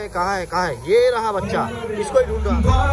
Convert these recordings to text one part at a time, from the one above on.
कहाँ है? ये रहा बच्चा, इसको ही ढूंढ रहा।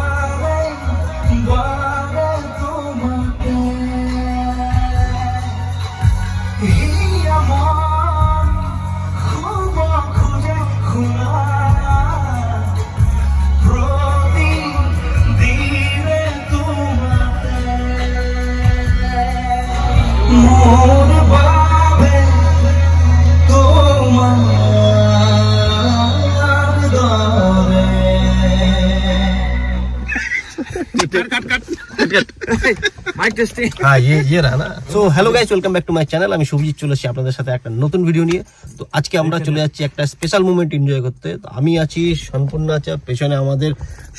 हाँ ये रहा ना। So hello guys, welcome back to my channel. আমি শুভজিৎ চলে এসেছি আপনাদের সাথে একটা নতুন ভিডিও নিয়ে। তো আজকে আমরা চলে যাচ্ছি একটা স্পেশাল মোমেন্ট এনজয় করতে। তো আমি আছি, সম্পূর্ণ আছে পেছনে আমাদের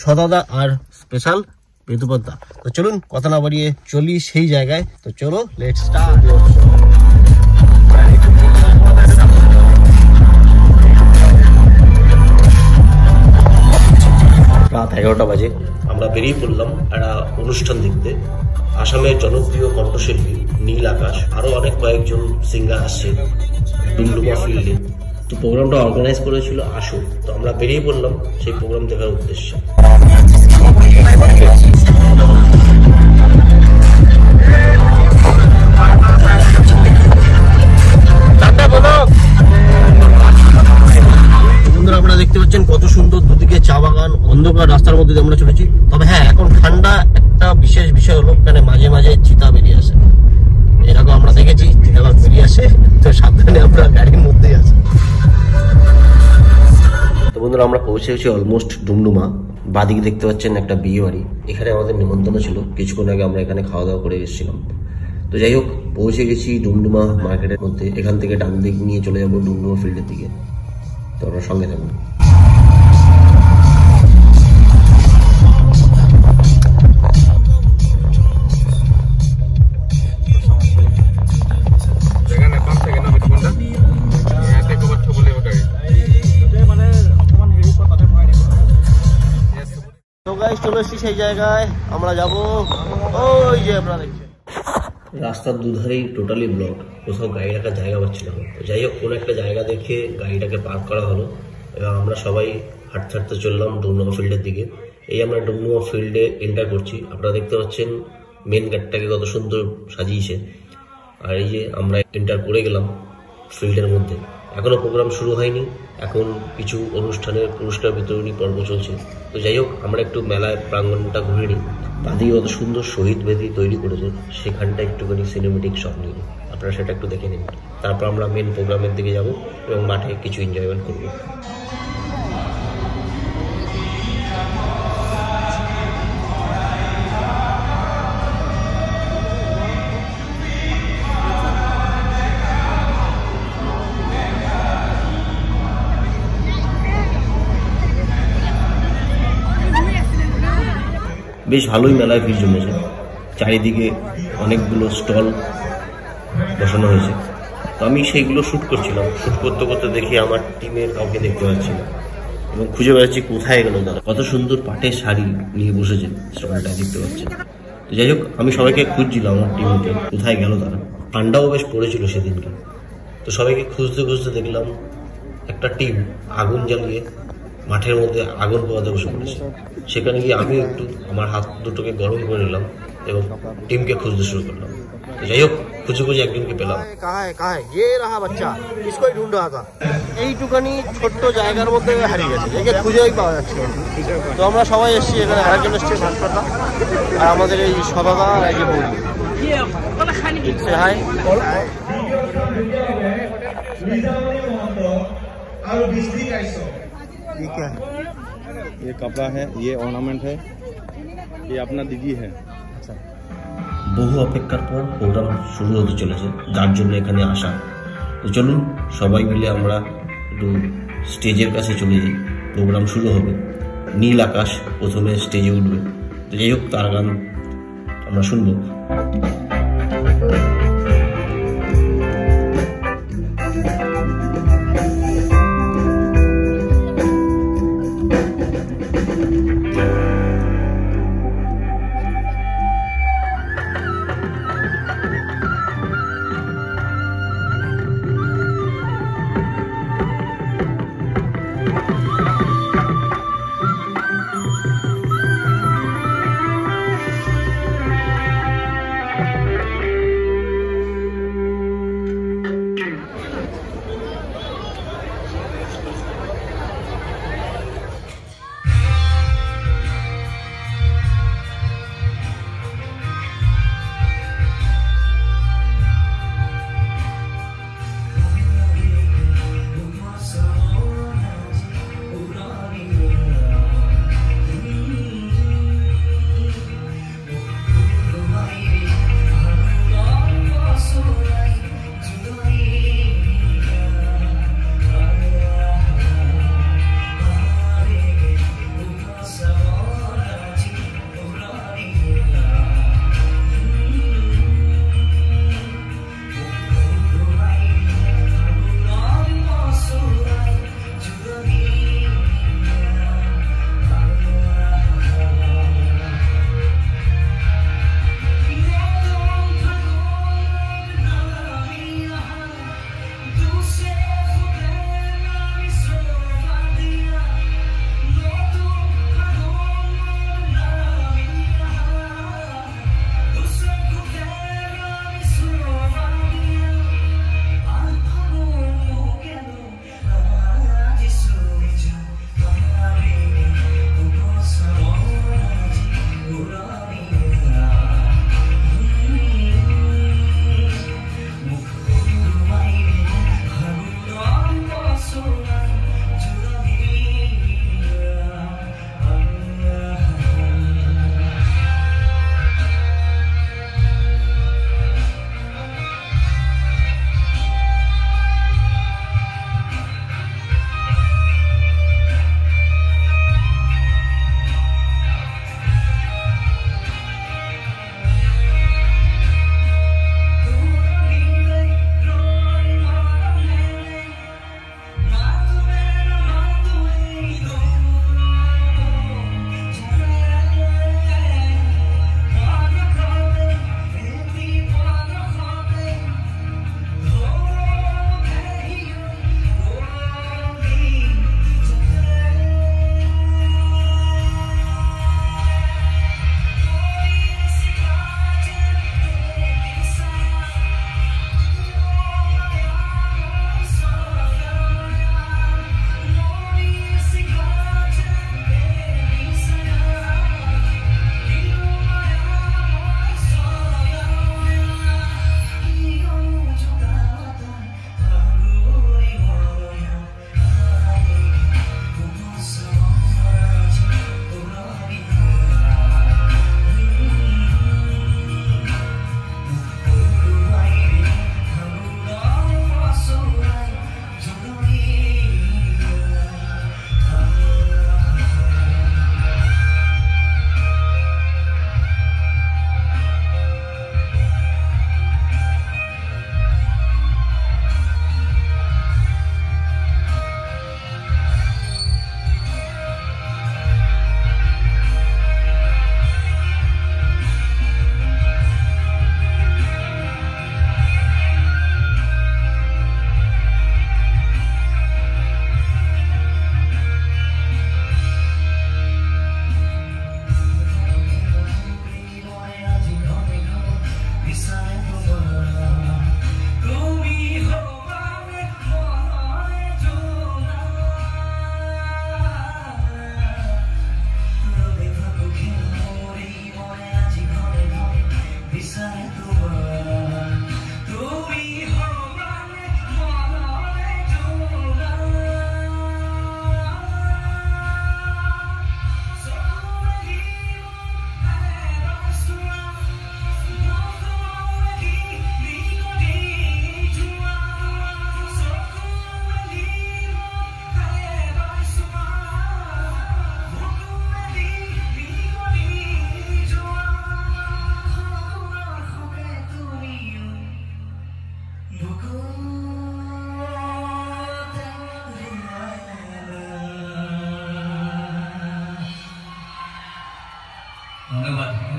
সদাদা আর স্পেশাল বেদুপদ্দা। তো চলুন কথা না বাড়িয়ে চলি সেই জায়গায়। তো চলো লেটস স্টার্ট। রাত 11টা বাজে আমরা বেরিয়ে পড়লাম একটা অনুষ্ঠান দেখতে। আসামের জনপ্রিয় কণ্ঠশিল্পী নীল আকাশ, আরো অনেক কয়েকজন সিঙ্গার আসছে ডুমডুমা ফিল্ডে। তো প্রোগ্রামটা অর্গানাইজ করেছিল আসো। তো আমরা বেরিয়ে পড়লাম সেই প্রোগ্রাম দেখার উদ্দেশ্যে। আপনারা দেখতে পাচ্ছেন কত সুন্দর দুদিকে চা বাগান, অন্ধকার রাস্তার মধ্যে আমরা চলেছি। তবে হ্যাঁ, এখন ঠান্ডা, একটা বিশেষ বিষয় হলো এখানে মাঝে মাঝে চিতা বেরিয়ে আসে। এরকম আমরা দেখেছি চিতাবাঘ বেরিয়ে আসে, তো সাবধানে আমরা গাড়ির মধ্যেই আছি। তো বন্ধুরা, আমরা পৌঁছে গেছি অলমোস্ট ডুমডুমা। বাদিকে দেখতে পাচ্ছেন একটা বিয়ে বাড়ি। এখানে আমাদের নিমন্ত্রণ ছিল, কিছুক্ষণ আগে আমরা এখানে খাওয়া দাওয়া করে এসেছিলাম। তো যাই হোক, পৌঁছে গেছি ডুমডুমা মার্কেটের মধ্যে। এখান থেকে ডান দিক নিয়ে চলে যাবো ডুমডুমা ফিল্ডের দিকে। তো আমরা সঙ্গে থাকুন। চলে এসেছি সেই জায়গায় আমরা যাবো। ওই যে আপনারা দেখছেন রাস্তার দুধারেই টোটালি ব্লক, কোথাও গাড়ি রাখার জায়গা পাচ্ছিলাম। যাই হোক, কোনো একটা জায়গা দেখে গাড়িটাকে পার্ক করা হলো এবং আমরা সবাই হাঁটতে হাঁটতে চললাম ডুমডুমা ফিল্ডের দিকে। এই আমরা ডুমডুমা ফিল্ডে এন্টার করছি। আপনারা দেখতে পাচ্ছেন মেন গেটটাকে কত সুন্দর সাজিয়েছে। আর এই যে আমরা এন্টার করে গেলাম ফিল্ডের মধ্যে। এখনো প্রোগ্রাম শুরু হয়নি, এখন কিছু অনুষ্ঠানের পুরস্কার বিতরণী পর্ব চলছে। তো যাই হোক, আমরা একটু মেলায় প্রাঙ্গণটা ঘুরে নিই। বাদিকে কত সুন্দর শহীদ বেদি তৈরি করেছে, সেখানটা একটুখানি সিনেমেটিক শট নিয়ে নিই, আপনারা সেটা একটু দেখে নিন। তারপর আমরা মেন প্রোগ্রামের দিকে যাব এবং মাঠে কিছু এনজয়মেন্ট করবো। বেশ ভালোই মেলায় ভিড় জমেছে। চারিদিকে অনেকগুলো স্টল বসানো হয়েছে। তো আমি সেইগুলো শ্যুট করছিলাম। শ্যুট করতে করতে দেখি আমার টিমের কাউকে দেখতে পাচ্ছি না এবং খুঁজে বেড়াচ্ছি কোথায় গেল তারা। কত সুন্দর পাটের শাড়ি নিয়ে বসেছে স্টলটায়, দেখতে পাচ্ছি। তো যাই হোক, আমি সবাইকে খুঁজছিলাম আমার টিমকে, কোথায় গেল তারা। ঠান্ডাও বেশ পড়েছিল সেদিনকে। তো সবাইকে খুঁজতে খুঁজতে দেখলাম একটা টিম আগুন জ্বালিয়ে মাঠের মধ্যে আগুন পোয়াতে বসে পড়েছে। সেখানে গিয়ে আমি একটু আমার হাত দুটোকে গরম করে নিলাম এবং টিমকে খুঁজতে শুরু করলাম। যাই হোক, খুঁজে খুঁজে একজনকে পেলাম। ये रहा बच्चा, इसको ही ढूंढ रहा था। এইটুখানি ছোট্ট জায়গার মধ্যে হারিয়ে গেছে, একে খুঁজেই পাওয়া যাচ্ছে। তো আমরা সবাই এসেছি এখানে, আরেকজন এসছে ভাস্করদা আর আমাদের এই সদাদা আর এই যে বৌদি। হাই, ये क्या है? ये कपड़ा है, ये ऑर्नामेंट है, ये अपना दिगी है। अच्छा, বহু অপেক্ষার পর প্রোগ্রাম শুরু হতে চলেছে, যার জন্য এখানে আসা। তো চলুন সবাই মিলে আমরা একটু স্টেজের কাছে চলে যাই। প্রোগ্রাম শুরু হবে, নীল আকাশ প্রথমে স্টেজে উঠবে। তো যাই হোক, তার গান আমরা শুনবো।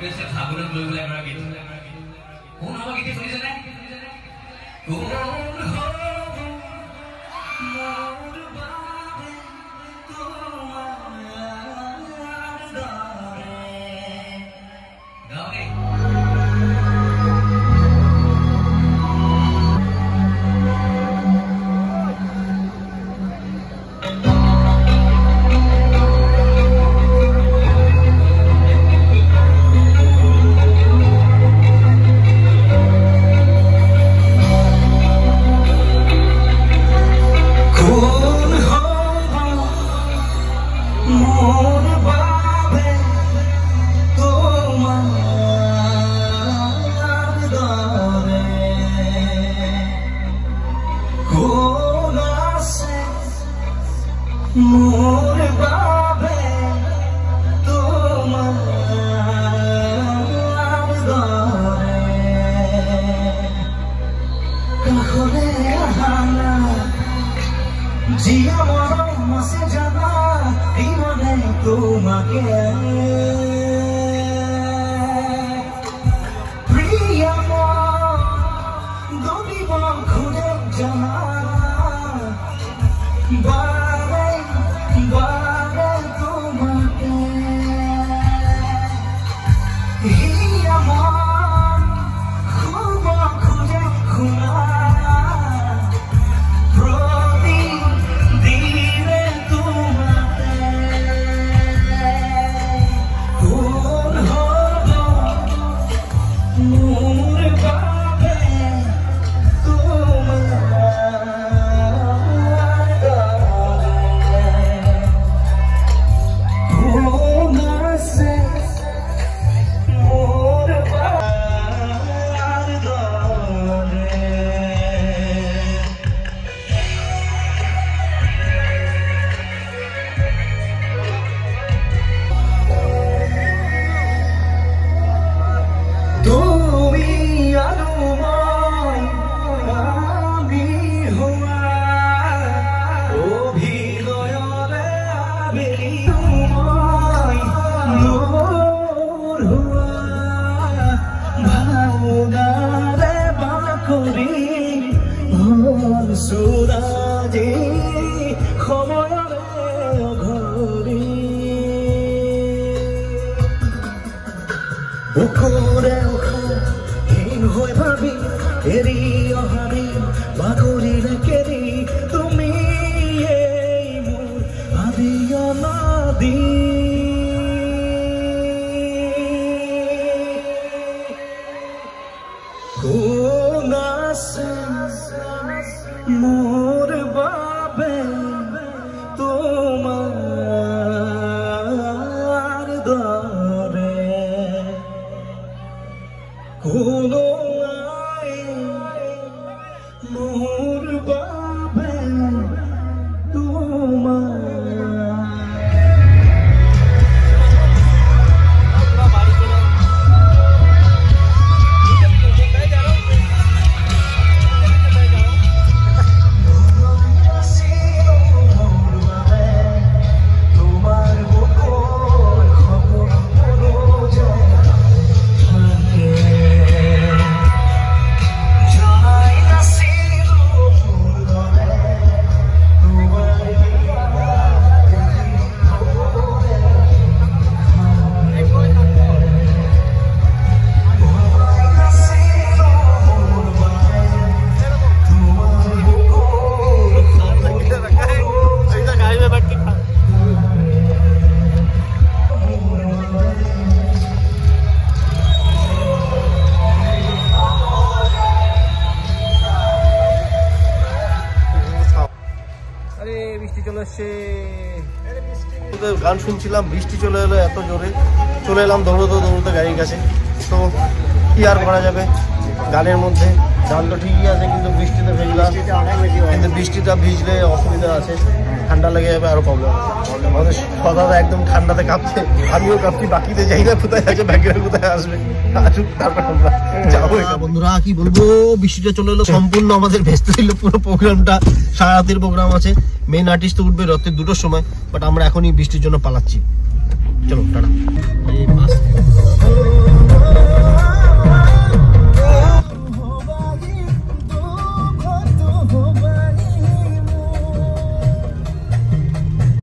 পৰিৱেশে ফাগুনত লৈ গ'লে এবাৰ গীত কোন হ'ব গীত শুনিছেনে কোন হ'ব মোৰ বাবে তোমাৰ দৰে গাওঁতে গান শুনছিলাম, বৃষ্টি চলে এলো এত জোরে, চলে এলাম দৌড়তে দৌড়তে গাড়ির কাছে। তো কি আর করা যাবে, গানের মধ্যে গান তো ঠিকই আছে, কিন্তু বৃষ্টিতে ভিজলাম, কিন্তু বৃষ্টিটা ভিজলে অসুবিধা আছে, ঠান্ডা লেগে যাবে, আরো প্রবলেম। আমাদের সদাদা একদম ঠান্ডাতে কাঁপছে, আমিও কাঁপছি, বাকিতে যাই না কোথায় আছে, ব্যাগেরা কোথায় আসবে, তারপর আমরা যাবো। বন্ধুরা কি বলবো, বৃষ্টিটা চলে এলো, সম্পূর্ণ আমাদের ভেস্তে দিল পুরো প্রোগ্রামটা। সারা রাতের প্রোগ্রাম আছে, মেন আর্টিস্ট তো উঠবে রাতে 2টোর সময়, বাট আমরা এখনই বৃষ্টির জন্য পালাচ্ছি। চলো টাটা।